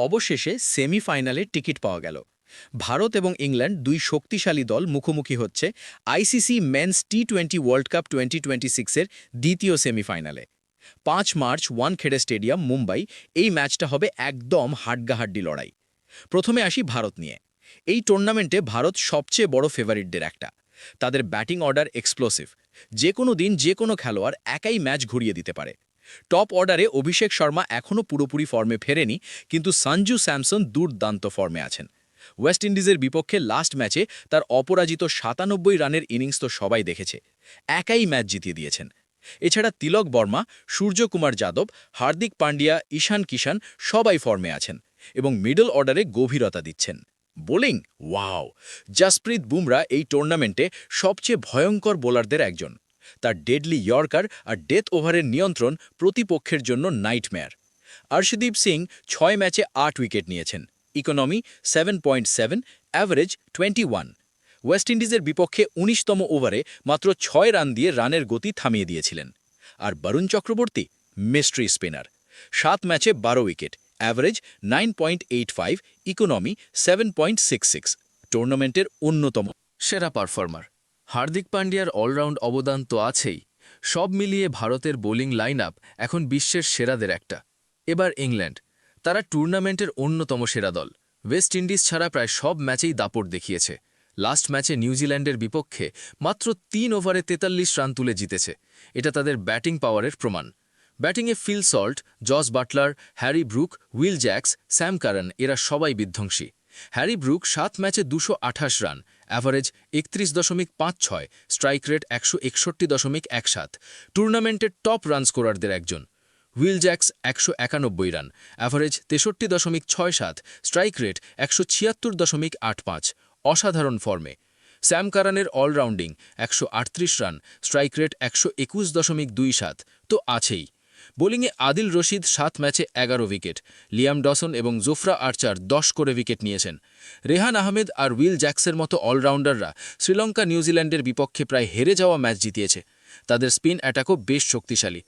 অবশেষে সেমিফাইনালে টিকিট পাওয়া গেল। ভারত এবং ইংল্যান্ড দুই শক্তিশালী দল মুখোমুখি হচ্ছে আইসিসি মেন্স টি-20 ওয়ার্ল্ড কাপ 2026-এর দ্বিতীয় সেমিফাইনালে। 5 মার্চ ওয়ানখেড়ে স্টেডিয়াম, মুম্বাই। এই ম্যাচটা হবে একদম হাড্ডাহাড্ডি লড়াই। প্রথমে আসি ভারত নিয়ে। এই টুর্নামেন্টে ভারত সবচেয়ে বড় ফেভারিটদের একটা। তাদের ব্যাটিং অর্ডার এক্সপ্লোসিভ। যে কোনো দিন যে কোনো খেলোয়াড় একাই ম্যাচ ঘুরিয়ে দিতে পারে। টপ অর্ডারে অভিষেক শর্মা এখনও পুরোপুরি ফর্মে ফেরেনি, কিন্তু সঞ্জু স্যামসন দুর্দান্ত ফর্মে আছেন। ওয়েস্ট ইন্ডিজের বিপক্ষে লাস্ট ম্যাচে তার অপরাজিত 97 রানের ইনিংস তো সবাই দেখেছে। একাই ম্যাচ জিতিয়ে দিয়েছেন। এছাড়া তিলক বর্মা, সূর্যকুমার যাদব, হার্দিক পান্ডিয়া, ঈশান কিষান সবাই ফর্মে আছেন এবং মিডল অর্ডারে গভীরতা দিচ্ছেন। Bowling wow! জসপ্রীত বুমরা এই টুর্নামেন্টে সবচেয়ে ভয়ঙ্কর বোলারদের একজন। তার ডেডলি ইয়র্কার আর ডেথ ওভারের নিয়ন্ত্রণ প্রতিপক্ষের জন্য নাইটমেয়ার। অর্শদীপ সিং 6 ম্যাচে 8 উইকেট নিয়েছেন। Economy 7.7, average 21। ওয়েস্ট ইন্ডিজের বিপক্ষে 19তম ওভারে মাত্র 6 রান দিয়ে রানের গতি থামিয়ে দিয়েছিলেন। আর বরুণ চক্রবর্তী মিস্ট্রি স্পিনার, 7 ম্যাচে 12 উইকেট, অ্যাভারেজ 9.85, ইকোনমি 7.66। টুর্নামেন্টের অন্যতম সেরা পারফর্মার। হার্দিক পান্ডিয়ার অলরাউন্ড অবদান তো আছেই। সব মিলিয়ে ভারতের বোলিং লাইন আপ এখন বিশ্বের সেরাদের একটা। এবার ইংল্যান্ড, তারা টুর্নামেন্টের অন্যতম সেরা দল। ওয়েস্ট ইন্ডিজ ছাড়া প্রায় সব ম্যাচেই দাপট দেখিয়েছে। লাস্ট ম্যাচে নিউজিল্যান্ডের বিপক্ষে মাত্র 3 ওভারে 43 রান তুলে জিতেছে। এটা তাদের ব্যাটিং পাওয়ারের প্রমাণ। ব্যাটিংয়ে Phil Salt, Jos Buttler, Harry Brook, Will Jacks, Sam Curran এরা সবাই বিধ্বংসী। হ্যারি ব্রুক 7 ম্যাচে 228 রান, অ্যাভারেজ 31.56, স্ট্রাইক রেট 161.17। টুর্নামেন্টের টপ রান স্কোরারদের একজন। Will Jacks 191 run, average 63.67, strike rate 176.85। অসাধারণ ফর্মে। স্যাম কারানের অলরাউন্ডিং 138 রান, স্ট্রাইক রেট 121.27 তো আছেই। বোলিংয়ে আদিল রশিদ 7 ম্যাচে 11 উইকেট, লিয়াম ডসন এবং জোফরা আর্চার 10 করে উইকেট নিয়েছেন। রেহান আহমেদ আর উইল জ্যাক্সের মতো অলরাউন্ডাররা শ্রীলঙ্কা নিউজিল্যান্ডের বিপক্ষে প্রায় হেরে যাওয়া ম্যাচ জিতিয়েছে। তাদের স্পিন অ্যাটাকও বেশ শক্তিশালী।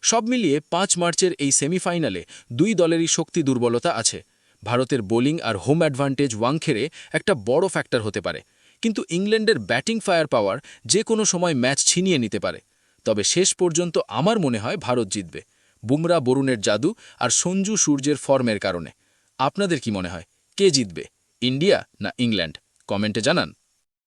সব মিলিয়ে 5 মার্চের এই সেমিফাইনালে দুই দলেরই শক্তি দুর্বলতা আছে। ভারতের বোলিং আর হোম অ্যাডভান্টেজ ওয়াংখেড়ে একটা বড় ফ্যাক্টর হতে পারে, কিন্তু ইংল্যান্ডের ব্যাটিং ফায়ার পাওয়ার যে কোনো সময় ম্যাচ ছিনিয়ে নিতে পারে। তবে শেষ পর্যন্ত আমার মনে হয় ভারত জিতবে, বুমরা বরুণের জাদু আর সঞ্জু সূর্যের ফর্মের কারণে। আপনাদের কি মনে হয়, কে জিতবে, ইন্ডিয়া না ইংল্যান্ড? কমেন্টে জানান।